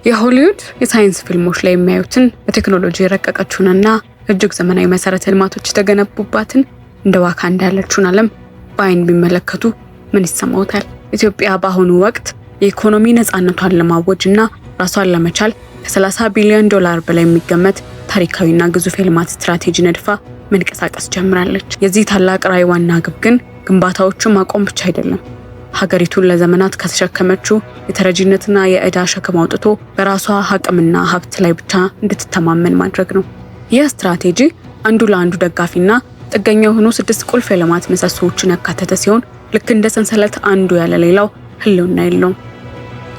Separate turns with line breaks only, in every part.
የሆሊውድ የሳይንስ ፊልሞች ላይ የሚያዩትን በቴክኖሎጂ የረቀቀችውንና እጅግ ዘመናዊ መሰረተ ልማቶች የተገነቡባትን እንደ ዋካንዳ ያለችውን ዓለም በአይን ቢመለከቱ ምን ይሰማዎታል? ኢትዮጵያ በአሁኑ ወቅት የኢኮኖሚ ነፃነቷን ለማወጅና ራሷን ለመቻል ከ30 ቢሊዮን ዶላር በላይ የሚገመት ታሪካዊና ግዙፍ የልማት ስትራቴጂ ነድፋ መንቀሳቀስ ጀምራለች። የዚህ ታላቅ ራዕይ ዋና ግብ ግን ግንባታዎችን ማቆም ብቻ አይደለም። ሀገሪቱን ለዘመናት ከተሸከመችው የተረጂነትና የዕዳ ሸክም አውጥቶ በራሷ አቅምና ሀብት ላይ ብቻ እንድትተማመን ማድረግ ነው። ይህ ስትራቴጂ አንዱ ለአንዱ ደጋፊና ጥገኛ የሆኑ 6 ቁልፍ የልማት ምሰሶዎችን ያካተተ ሲሆን ልክ እንደ ሰንሰለት አንዱ ያለ ሌላው ህልውና የለውም።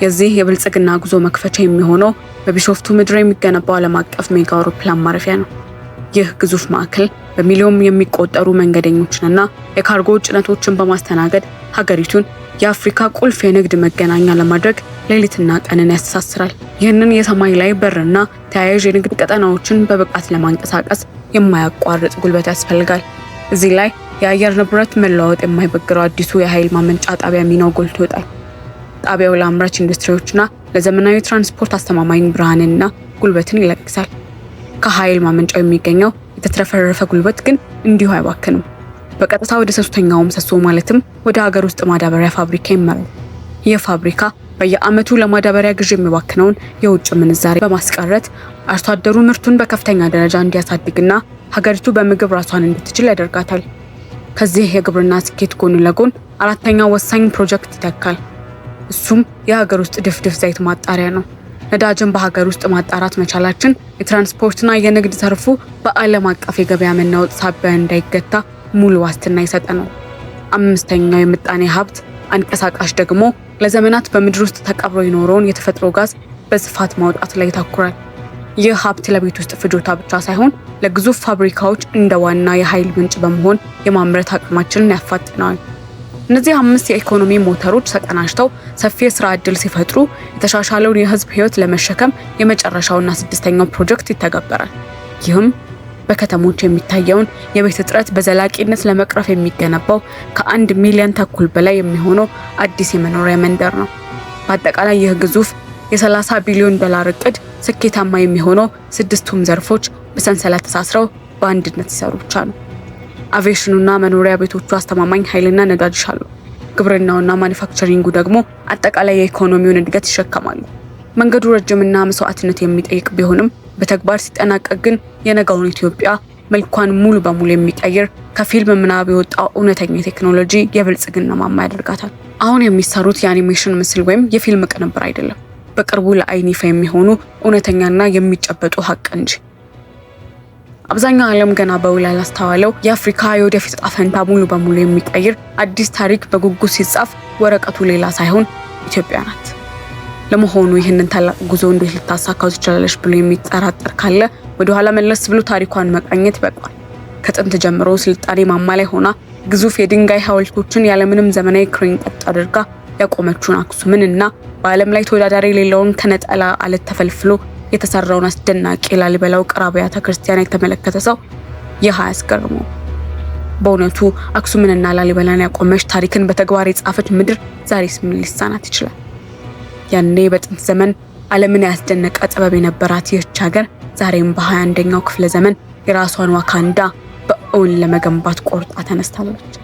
የዚህ የብልጽግና ጉዞ መክፈቻ የሚሆነው በቢሾፍቱ ምድር የሚገነባው ዓለም አቀፍ ሜጋ አውሮፕላን ማረፊያ ነው። ይህ ግዙፍ ማዕከል በሚሊዮን የሚቆጠሩ መንገደኞችንና የካርጎ ጭነቶችን በማስተናገድ ሀገሪቱን የአፍሪካ ቁልፍ የንግድ መገናኛ ለማድረግ ሌሊትና ቀንን ያስተሳስራል። ይህንን የሰማይ ላይ በርና ተያያዥ የንግድ ቀጠናዎችን በብቃት ለማንቀሳቀስ የማያቋርጥ ጉልበት ያስፈልጋል። እዚህ ላይ የአየር ንብረት መለዋወጥ የማይበግረው አዲሱ የኃይል ማመንጫ ጣቢያ ሚናው ጎልቶ ይወጣል። ጣቢያው ለአምራች ኢንዱስትሪዎችና ለዘመናዊ ትራንስፖርት አስተማማኝ ብርሃንና ጉልበትን ይለግሳል። ከኃይል ማመንጫው የሚገኘው የተትረፈረፈ ጉልበት ግን እንዲሁ አይባክንም። በቀጥታ ወደ ሶስተኛው ምሰሶ ማለትም ወደ ሀገር ውስጥ ማዳበሪያ ፋብሪካ ይመራል። ይህ ፋብሪካ በየዓመቱ ለማዳበሪያ ግዥ የሚባክነውን የውጭ ምንዛሬ በማስቀረት አርሶ አደሩ ምርቱን በከፍተኛ ደረጃ እንዲያሳድግና ሀገሪቱ በምግብ ራሷን እንድትችል ያደርጋታል። ከዚህ የግብርና ስኬት ጎን ለጎን አራተኛው ወሳኝ ፕሮጀክት ይተካል። እሱም የሀገር ውስጥ ድፍድፍ ዘይት ማጣሪያ ነው። ነዳጅን በሀገር ውስጥ ማጣራት መቻላችን የትራንስፖርትና የንግድ ዘርፉ በዓለም አቀፍ የገበያ መናወጥ ሳቢያ እንዳይገታ ሙሉ ዋስትና ይሰጠናል። አምስተኛው የምጣኔ ሀብት አንቀሳቃሽ ደግሞ ለዘመናት በምድር ውስጥ ተቀብሮ የኖረውን የተፈጥሮ ጋዝ በስፋት ማውጣት ላይ ያተኩራል። ይህ ሀብት ለቤት ውስጥ ፍጆታ ብቻ ሳይሆን ለግዙፍ ፋብሪካዎች እንደ ዋና የኃይል ምንጭ በመሆን የማምረት አቅማችንን ያፋጥነዋል። እነዚህ 5 የኢኮኖሚ ሞተሮች ተቀናጅተው ሰፊ የሥራ ዕድል ሲፈጥሩ የተሻሻለውን የህዝብ ህይወት ለመሸከም የመጨረሻውና 6ኛው ፕሮጀክት ይተገበራል። ይህም በከተሞች የሚታየውን የቤት እጥረት በዘላቂነት ለመቅረፍ የሚገነባው ከ1 ሚሊዮን ተኩል በላይ የሚሆነው አዲስ የመኖሪያ መንደር ነው። በአጠቃላይ ይህ ግዙፍ የ30 ቢሊዮን ዶላር እቅድ ስኬታማ የሚሆነው 6ቱም ዘርፎች በሰንሰለት ተሳስረው በአንድነት ሲሰሩ ብቻ ነው። አቪዬሽኑና መኖሪያ ቤቶቹ አስተማማኝ ኃይልና ነዳጅ ይሻሉ። ግብርናውና ማኒፋክቸሪንጉ ደግሞ አጠቃላይ የኢኮኖሚውን እድገት ይሸከማሉ። መንገዱ ረጅምና መስዋዕትነት የሚጠይቅ ቢሆንም በተግባር ሲጠናቀቅ ግን የነገውን ኢትዮጵያ መልኳን ሙሉ በሙሉ የሚቀይር ከፊልም ምናብ የወጣው እውነተኛ ቴክኖሎጂ የብልጽግና ማማ ያደርጋታል። አሁን የሚሰሩት የአኒሜሽን ምስል ወይም የፊልም ቅንብር አይደለም፣ በቅርቡ ለአይን ይፋ የሚሆኑ እውነተኛና የሚጨበጡ ሀቅ እንጂ። አብዛኛው ዓለም ገና በውል ያላስተዋለው የአፍሪካ የወደፊት ዕጣ ፈንታ ሙሉ በሙሉ የሚቀይር አዲስ ታሪክ በጉጉት ሲጻፍ ወረቀቱ ሌላ ሳይሆን ኢትዮጵያ ናት። ለመሆኑ ይህንን ታላቅ ጉዞ እንዴት ልታሳካው ትችላለች ብሎ የሚጠራጠር ካለ ወደ ኋላ መለስ ብሎ ታሪኳን መቃኘት ይበቃል። ከጥንት ጀምሮ ስልጣኔ ማማ ላይ ሆና ግዙፍ የድንጋይ ሐውልቶችን ያለምንም ዘመናዊ ክሬን ቀጥ አድርጋ ያቆመችውን አክሱምን እና በዓለም ላይ ተወዳዳሪ የሌለውን ከነጠላ አለት ተፈልፍሎ የተሰራውን አስደናቂ ላሊበላ ውቅር አብያተ ክርስቲያን የተመለከተ ሰው ይህ አያስገርመው? በእውነቱ አክሱምንና ላሊበላን ያቆመች ታሪክን በተግባር የጻፈች ምድር ዛሬስ ምን ሊሳናት ይችላል? ያኔ በጥንት ዘመን ዓለምን ያስደነቀ ጥበብ የነበራት ይህች ሀገር ዛሬም በ21ኛው ክፍለ ዘመን የራሷን ዋካንዳ በእውን ለመገንባት ቆርጣ ተነስታለች።